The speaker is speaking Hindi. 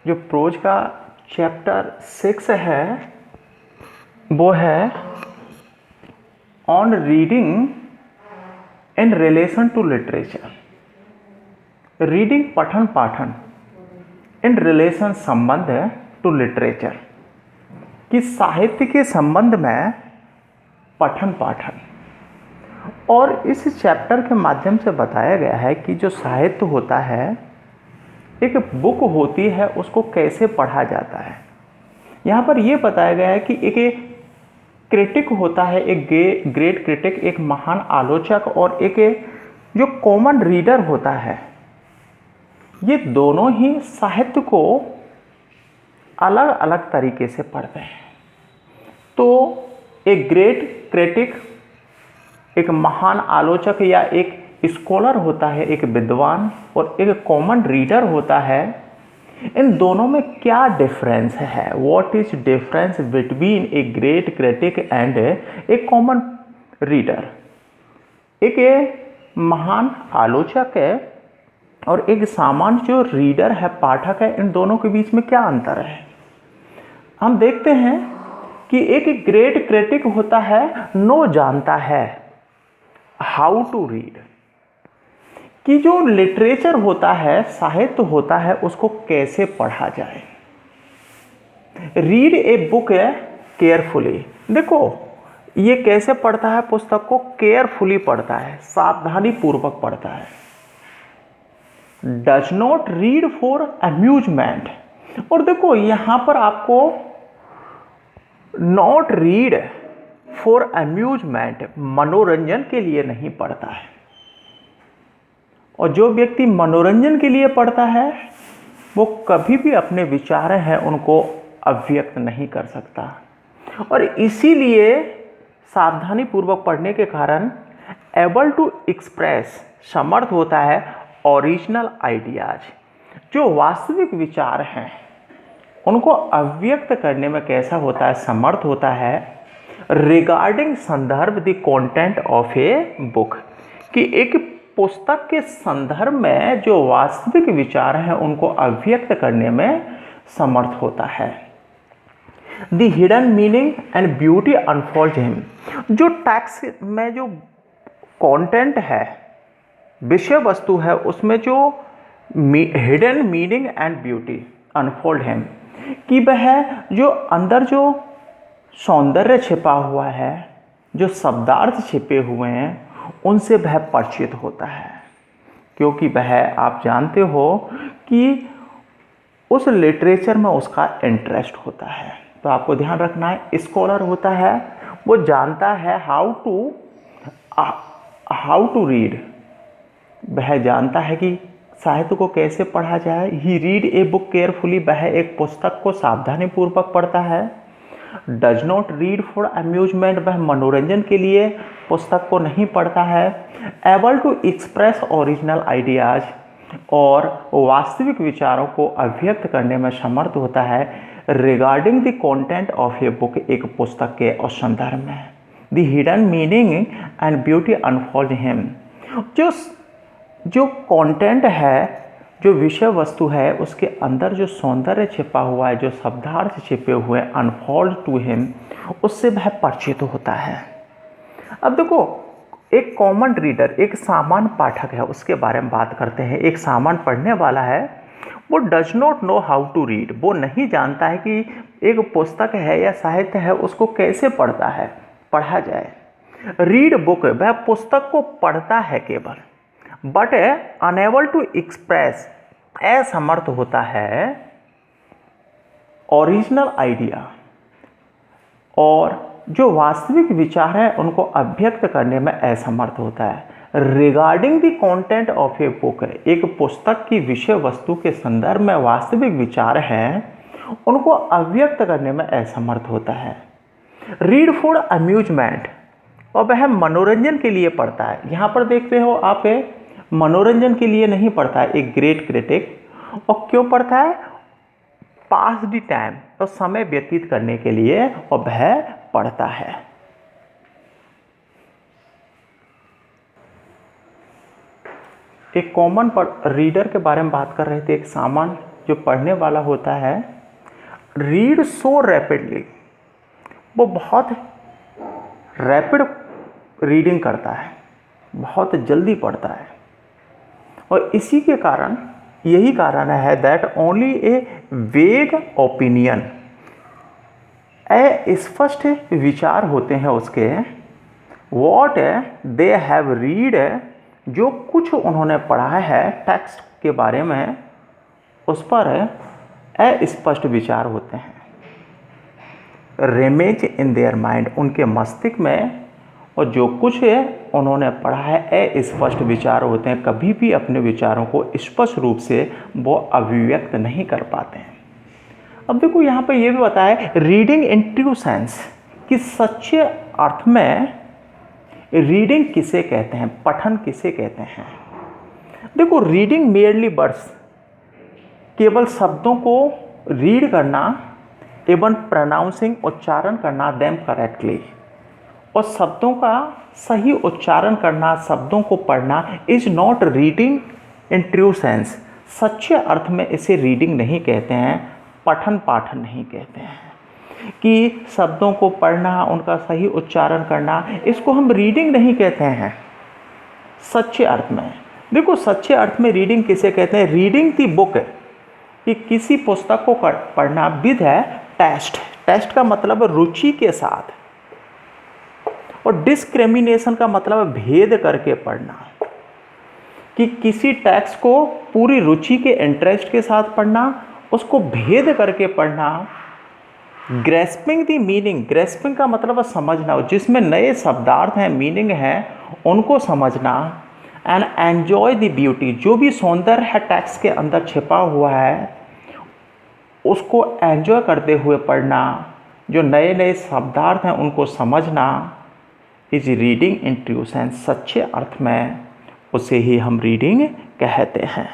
जो प्रोज का चैप्टर 6 है वो है on reading in relation to literature. Reading पठन पाठन इन रिलेशन संबंध टू लिटरेचर, कि साहित्य के संबंध में पठन पाठन। और इस चैप्टर के माध्यम से बताया गया है कि जो साहित्य होता है, एक बुक होती है, उसको कैसे पढ़ा जाता है। यहाँ पर यह बताया गया है कि एक क्रिटिक होता है, एक ग्रेट क्रिटिक, एक महान आलोचक, और एक जो कॉमन रीडर होता है। ये दोनों ही साहित्य को अलग अलग तरीके से पढ़ते हैं। तो एक ग्रेट क्रिटिक, एक महान आलोचक या एक स्कॉलर होता है, एक विद्वान, और एक कॉमन रीडर होता है। इन दोनों में क्या डिफरेंस है? What is difference between a great critic and A common reader? एक महान आलोचक है और एक सामान्य जो रीडर है, पाठक है, इन दोनों के बीच में क्या अंतर है? हम देखते हैं कि एक ग्रेट क्रिटिक होता है, नो जानता है हाउ टू रीड, कि जो लिटरेचर होता है, साहित्य होता है, उसको कैसे पढ़ा जाए। Read a book carefully. देखो ये कैसे पढ़ता है, पुस्तक को केयरफुली पढ़ता है, सावधानी पूर्वक पढ़ता है। Does not read for amusement. और देखो यहां पर आपको नॉट रीड फॉर अम्यूजमेंट, मनोरंजन के लिए नहीं पढ़ता है। और जो व्यक्ति मनोरंजन के लिए पढ़ता है वो कभी भी अपने विचार हैं उनको अभिव्यक्त नहीं कर सकता। और इसीलिए सावधानी पूर्वक पढ़ने के कारण एबल टू एक्सप्रेस, समर्थ होता है ओरिजिनल आइडियाज, जो वास्तविक विचार हैं उनको अभिव्यक्त करने में कैसा होता है, समर्थ होता है। रिगार्डिंग संदर्भ the content of a book, कि एक पुस्तक के संदर्भ में जो वास्तविक विचार हैं उनको अभिव्यक्त करने में समर्थ होता है। The hidden meaning and beauty unfold him, जो टेक्स्ट में जो कंटेंट है, विषय वस्तु है, उसमें जो hidden meaning and beauty unfold him, कि वह जो अंदर जो सौंदर्य छिपा हुआ है, जो शब्दार्थ छिपे हुए हैं, उनसे वह परिचित होता है। क्योंकि वह, आप जानते हो कि उस लिटरेचर में उसका इंटरेस्ट होता है। तो आपको ध्यान रखना है, स्कॉलर होता है वो जानता है हाउ टू रीड, वह जानता है कि साहित्य को कैसे पढ़ा जाए। He read a book carefully, वह एक पुस्तक को सावधानी पूर्वक पढ़ता है। Does not read for amusement, वह मनोरंजन के लिए पुस्तक को नहीं पढ़ता है। Able to express original ideas, और वास्तविक विचारों को अभिव्यक्त करने में समर्थ होता है। Regarding the content of a book, एक पुस्तक के और संदर्भ में। The hidden meaning and beauty unfold him, जो कंटेंट है, जो विषय वस्तु है, उसके अंदर जो सौंदर्य छिपा हुआ है, जो शब्दार्थ छिपे हुए, अनफोल्ड टू हिम, उससे वह परिचित होता है। अब देखो एक कॉमन रीडर, एक सामान्य पाठक है, उसके बारे में बात करते हैं। एक सामान्य पढ़ने वाला है, वो does not know how to read, वो नहीं जानता है कि एक पुस्तक है या साहित्य है उसको कैसे पढ़ा जाए। रीड बुक, वह पुस्तक को पढ़ता है केवल, बट अनेबल टू एक्सप्रेस, असमर्थ होता है ओरिजिनल आइडिया, और जो वास्तविक विचार है उनको अभिव्यक्त करने में असमर्थ होता है। Regarding the content of a book, एक पुस्तक की विषय वस्तु के संदर्भ में वास्तविक विचार हैं उनको अभिव्यक्त करने में असमर्थ होता है। रीड फॉर अम्यूजमेंट, और वह मनोरंजन के लिए पढ़ता है। यहाँ पर देखते हो आप, मनोरंजन के लिए नहीं पढ़ता है एक ग्रेट क्रिटिक। और क्यों पढ़ता है? पास द टाइम, तो समय व्यतीत करने के लिए और वह पढ़ता है। एक कॉमन रीडर के बारे में बात कर रहे थे, एक सामान्य जो पढ़ने वाला होता है, रीड सो रैपिडली, वो बहुत रैपिड रीडिंग करता है, बहुत जल्दी पढ़ता है। और इसी के कारण, यही कारण है दैट ओनली ए वेग ओपिनियन, स्पष्ट विचार होते हैं उसके, वॉट दे हैव रीड, जो कुछ उन्होंने पढ़ा है टेक्स्ट के बारे में, उस पर स्पष्ट विचार होते हैं। रेमेज इन देयर माइंड, उनके मस्तिष्क में, और जो कुछ उन्होंने पढ़ा है स्पष्ट विचार होते हैं, कभी भी अपने विचारों को स्पष्ट रूप से वो अभिव्यक्त नहीं कर पाते हैं। अब देखो यहाँ पे ये भी बताया रीडिंग इन ट्रू सेंस, कि सच्चे अर्थ में रीडिंग किसे कहते हैं, पठन किसे कहते हैं। देखो रीडिंग मेयरली वर्ड्स, केवल शब्दों को रीड करना एवं प्रोनाउंसिंग, उच्चारण करना देम करेक्टली, और शब्दों का सही उच्चारण करना, शब्दों को पढ़ना, is not reading in true sense, सच्चे अर्थ में इसे रीडिंग नहीं कहते हैं, पठन पाठन नहीं कहते हैं। कि शब्दों को पढ़ना, उनका सही उच्चारण करना, इसको हम रीडिंग नहीं कहते हैं सच्चे अर्थ में। देखो सच्चे अर्थ में रीडिंग किसे कहते हैं, रीडिंग दी बुक, कि किसी पुस्तक को पढ़ना विद है टेस्ट, टेस्ट का मतलब रुचि के साथ, और डिस्क्रिमिनेशन का मतलब भेद करके पढ़ना, कि किसी टेक्स्ट को पूरी रुचि के इंटरेस्ट के साथ पढ़ना, उसको भेद करके पढ़ना। ग्रेस्पिंग दी मीनिंग, ग्रेस्पिंग का मतलब समझना, जिसमें नए शब्दार्थ हैं, मीनिंग है, उनको समझना। एंड एन्जॉय द ब्यूटी, जो भी सौंदर्य है टेक्स्ट के अंदर छिपा हुआ है, उसको एन्जॉय करते हुए पढ़ना, जो नए नए शब्दार्थ हैं उनको समझना, is reading in true sense, सच्चे अर्थ में उसे ही हम रीडिंग कहते हैं।